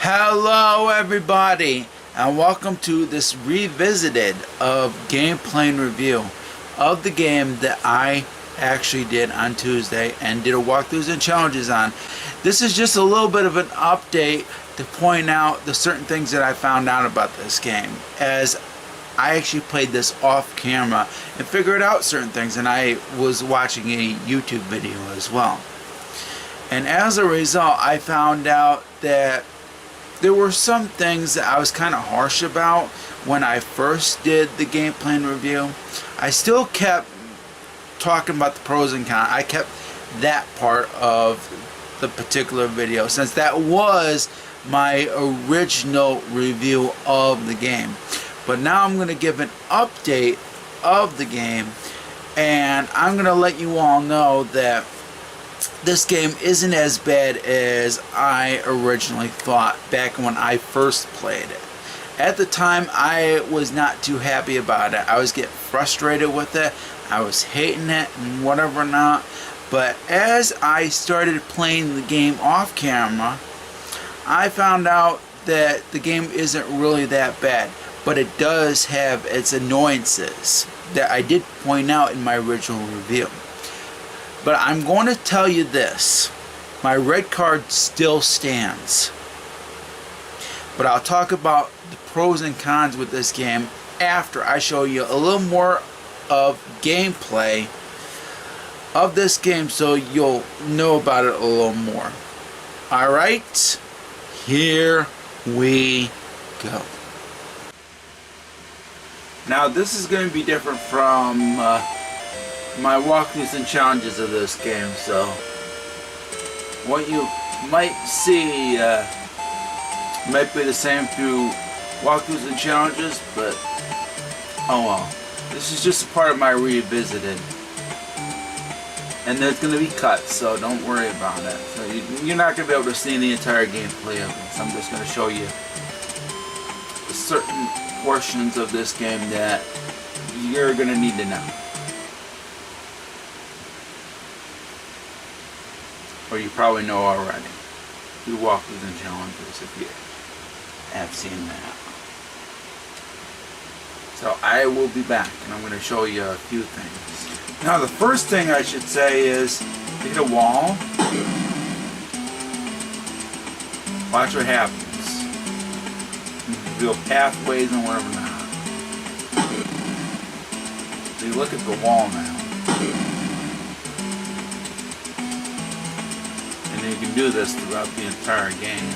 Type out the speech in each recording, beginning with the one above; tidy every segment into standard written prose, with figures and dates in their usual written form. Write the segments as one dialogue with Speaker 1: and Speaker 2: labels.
Speaker 1: Hello everybody, and welcome to this revisited of gameplay review of the game that I actually did on Tuesday and did a walkthroughs and challenges on. This is just a little bit of an update to point out the certain things that I found out about this game, as I actually played this off camera and figured out certain things, and I was watching a YouTube video as well. And as a result, I found out that there were some things that I was kind of harsh about when I first did the gameplay review. I still kept talking about the pros and cons. I kept that part of the particular video, since that was my original review of the game. But now I'm going to give an update of the game, and I'm going to let you all know that this game isn't as bad as I originally thought back when I first played it. At the time, I was not too happy about it. I was getting frustrated with it. I was hating it and whatever not. But as I started playing the game off camera, I found out that the game isn't really that bad. But it does have its annoyances that I did point out in my original review. But I'm going to tell you this, my red card still stands. But I'll talk about the pros and cons with this game after I show you a little more of gameplay of this game, so you'll know about it a little more. Alright, here we go. Now this is going to be different from my walkthroughs and challenges of this game, so what you might see might be the same through walkthroughs and challenges, but oh well. This is just a part of my revisited, and there's going to be cuts, so don't worry about it. So you're not going to be able to see the entire gameplay of it, so I'm just going to show you certain portions of this game that you're going to need to know. Or you probably know already. You walkthroughs and challenges if you have seen that. So I will be back, and I'm going to show you a few things. Now the first thing I should say is, hit a wall. Watch what happens. You can build pathways and whatever not. So you look at the wall now. And you can do this throughout the entire game.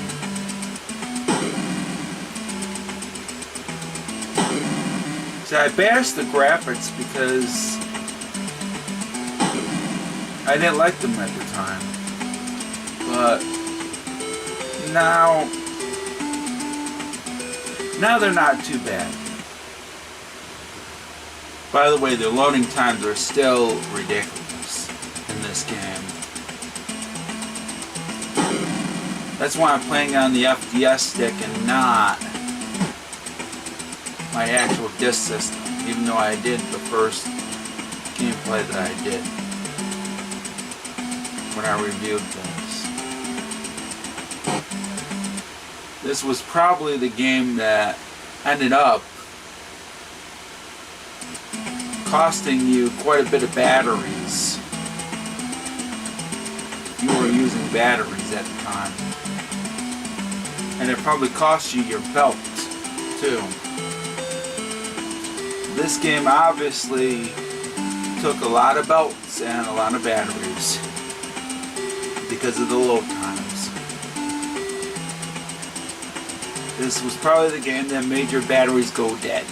Speaker 1: See, I bashed the graphics because I didn't like them at the time. But now they're not too bad. By the way, the loading times are still ridiculous in this game. That's why I'm playing on the FDS stick and not my actual disc system, even though I did the first gameplay that I did when I reviewed this. this was probably the game that ended up costing you quite a bit of batteries. You were using batteries at the time. And it probably cost you your belt, too. This game obviously took a lot of belts and a lot of batteries because of the load times. This was probably the game that made your batteries go dead.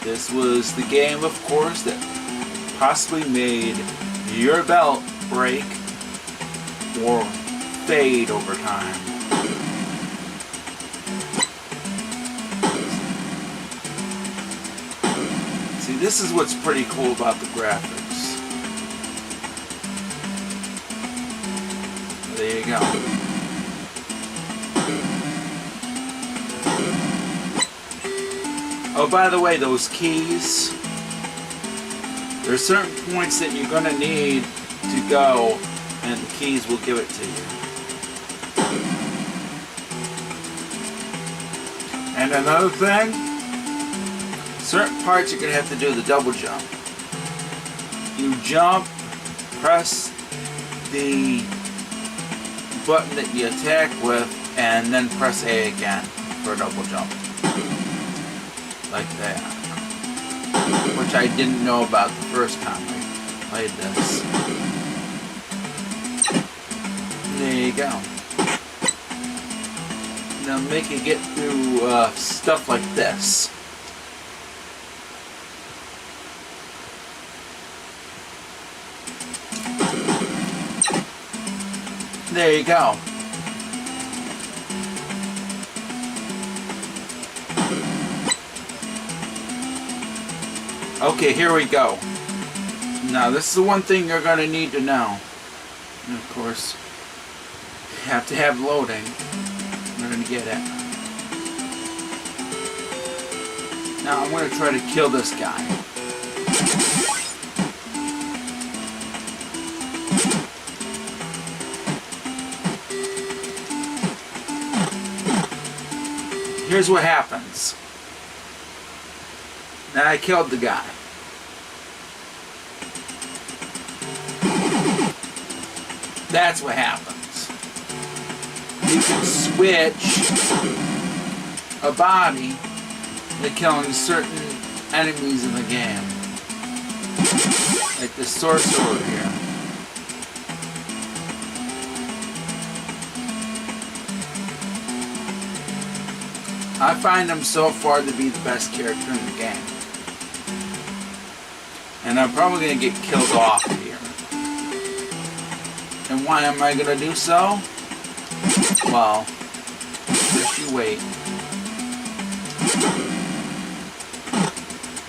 Speaker 1: This was the game, of course, that possibly made your belt break or fade over time. See, this is what's pretty cool about the graphics. There you go. Oh, by the way, those keys, there's certain points that you're going to need to go, and the keys will give it to you. And another thing, certain parts you're going to have to do the double jump. You jump, press the button that you attack with, and then press A again for a double jump. Like that. Which I didn't know about the first time I played this. There you go. Now make it get through stuff like this. There you go. Okay, here we go. Now, this is the one thing you're going to need to know. And of course, you have to have loading. We're going to get it. Now, I'm going to try to kill this guy. Here's what happens. Now I killed the guy. That's what happens. You can switch a body to killing certain enemies in the game. Like the sorcerer here. I find him so far to be the best character in the game. And I'm probably going to get killed off here. And why am I going to do so? Well, just you wait.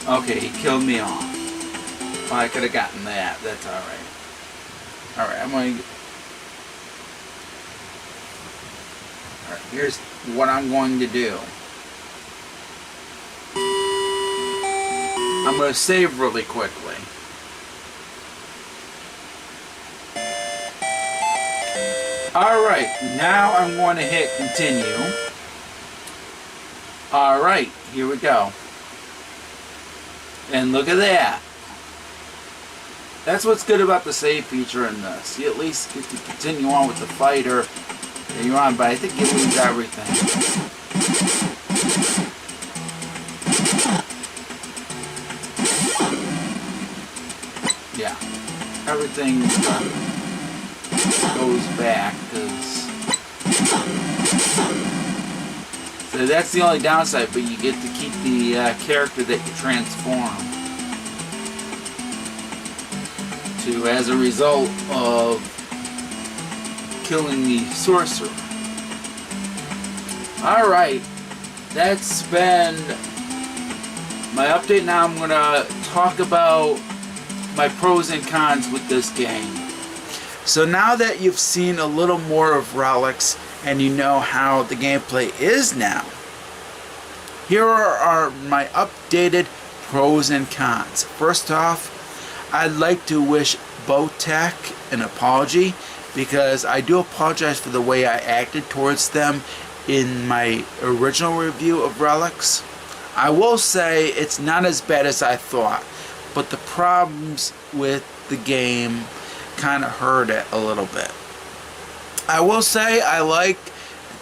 Speaker 1: Okay, he killed me off. Well, I could have gotten that. That's alright. Alright, I'm going to... Alright, here's what I'm going to do. I'm going to save really quickly. Alright, now I'm going to hit continue. Alright, here we go. And look at that. That's what's good about the save feature in this. You at least get to continue on with the fighter that you're on, but I think you lose everything. Yeah, everything goes back, so that's the only downside, but you get to keep the character that you transform to as a result of killing the sorcerer. Alright, that's been my update. Now I'm going to talk about my pros and cons with this game. So now that you've seen a little more of Relics and you know how the gameplay is now, here are my updated pros and cons. First off, I'd like to wish Bowtech an apology, because I do apologize for the way I acted towards them in my original review of Relics. I will say it's not as bad as I thought, but the problems with the game kind of hurt it a little bit. I will say I like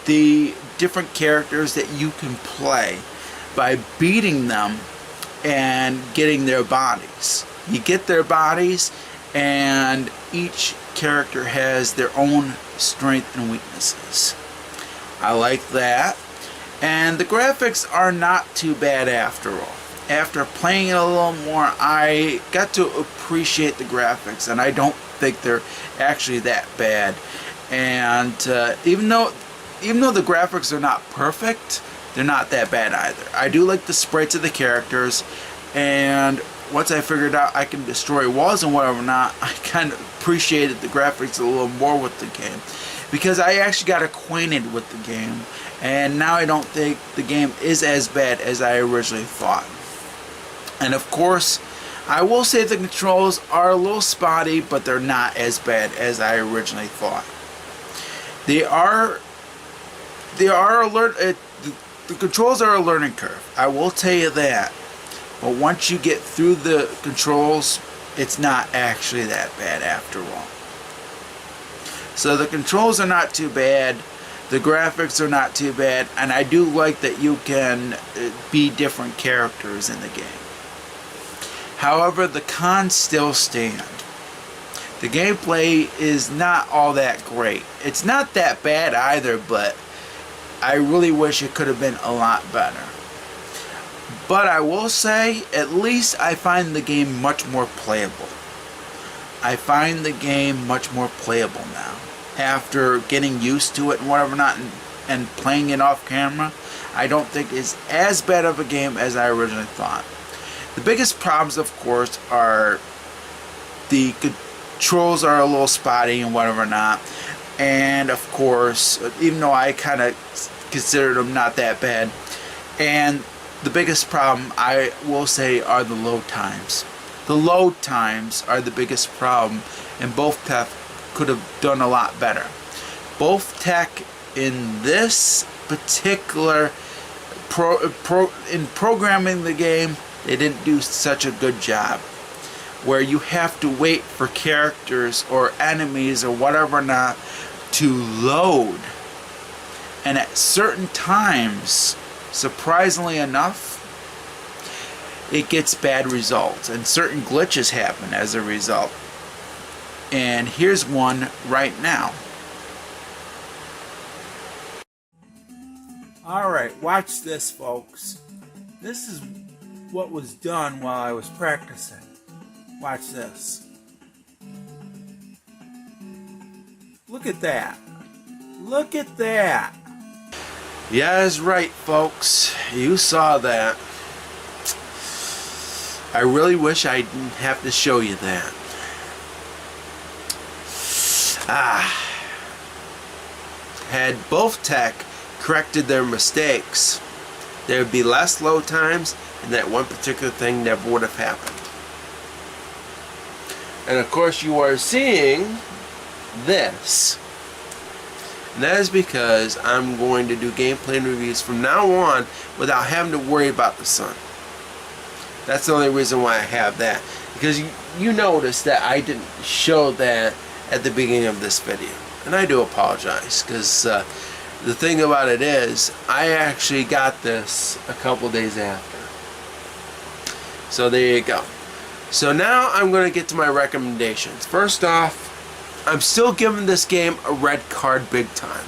Speaker 1: the different characters that you can play by beating them and getting their bodies. You get their bodies, and each character has their own strengths and weaknesses. I like that. And the graphics are not too bad after all. After playing it a little more, I got to appreciate the graphics, and I don't think they're actually that bad. And even though the graphics are not perfect, they're not that bad either. I do like the sprites of the characters, and once I figured out I can destroy walls and whatever not, I kind of appreciated the graphics a little more with the game, because I actually got acquainted with the game, and now I don't think the game is as bad as I originally thought. And of course, I will say the controls are a little spotty, but they're not as bad as I originally thought. The controls are a learning curve. I will tell you that. But once you get through the controls, it's not actually that bad after all. So the controls are not too bad. The graphics are not too bad. And I do like that you can be different characters in the game. However, the cons still stand. The gameplay is not all that great. It's not that bad either, but I really wish it could have been a lot better. But I will say, at least I find the game much more playable. I find the game much more playable now. After getting used to it and whatever not, and playing it off camera, I don't think it's as bad of a game as I originally thought. The biggest problems, of course, are the controls are a little spotty and whatever not. And of course, even though I kind of consider them not that bad, and the biggest problem I will say are the load times. The load times are the biggest problem, and both tech could have done a lot better. Both tech in this particular in programming the game, they didn't do such a good job, where you have to wait for characters or enemies or whatever not to load, and at certain times, surprisingly enough, it gets bad results, and certain glitches happen as a result. And here's one right now. Alright, watch this, folks. This is what was done while I was practicing. Watch this. Look at that. Look at that. Yeah, that's right, folks. You saw that. I really wish I didn't have to show you that. Had both tech corrected their mistakes, there would be less load times, and that one particular thing never would have happened. And of course, you are seeing this. And that is because I'm going to do gameplay reviews from now on without having to worry about the sun. That's the only reason why I have that. Because you noticed that I didn't show that at the beginning of this video. And I do apologize, because the thing about it is, I actually got this a couple days after. So there you go. So now I'm going to get to my recommendations. First off, I'm still giving this game a red card big time.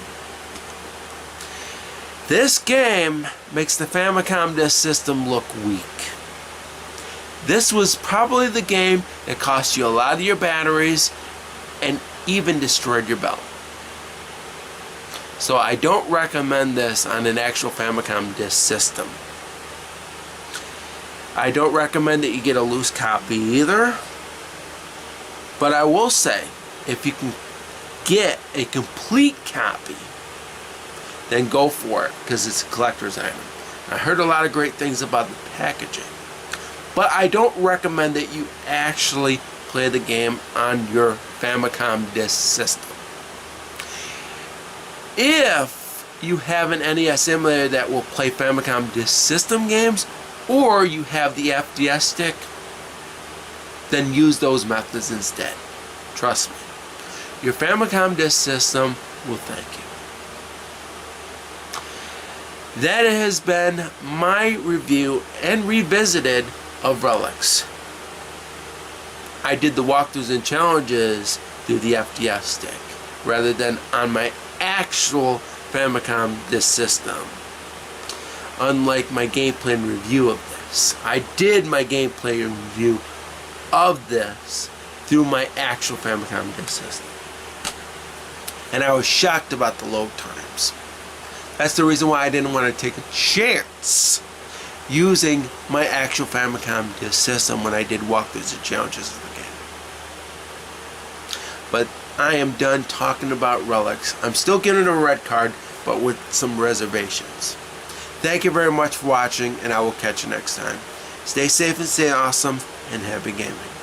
Speaker 1: This game makes the Famicom disk system look weak. This was probably the game that cost you a lot of your batteries and even destroyed your belt. So I don't recommend this on an actual Famicom disk system. I don't recommend that you get a loose copy either. But I will say, if you can get a complete copy, then go for it, because it's a collector's item. I heard a lot of great things about the packaging. But I don't recommend that you actually play the game on your Famicom disk system. If
Speaker 2: you have an NES emulator that will play Famicom Disk System games, or you have the FDS stick, then use those methods instead. Trust me. Your Famicom Disk System will thank you. That has been my review and revisited of Relics. I did the walkthroughs and challenges through the FDS stick rather than on my actual Famicom Disk System. Unlike my gameplay and review of this, I did my gameplay and review of this through my actual Famicom Disk System. And I was shocked about the load times. That's the reason why I didn't want to take a chance using my actual Famicom Disk System when I did walkthroughs and challenges of the game. But I am done talking about Relics. I'm still giving a red card, but with some reservations. Thank you very much for watching, and I will catch you next time. Stay safe and stay awesome, and happy gaming.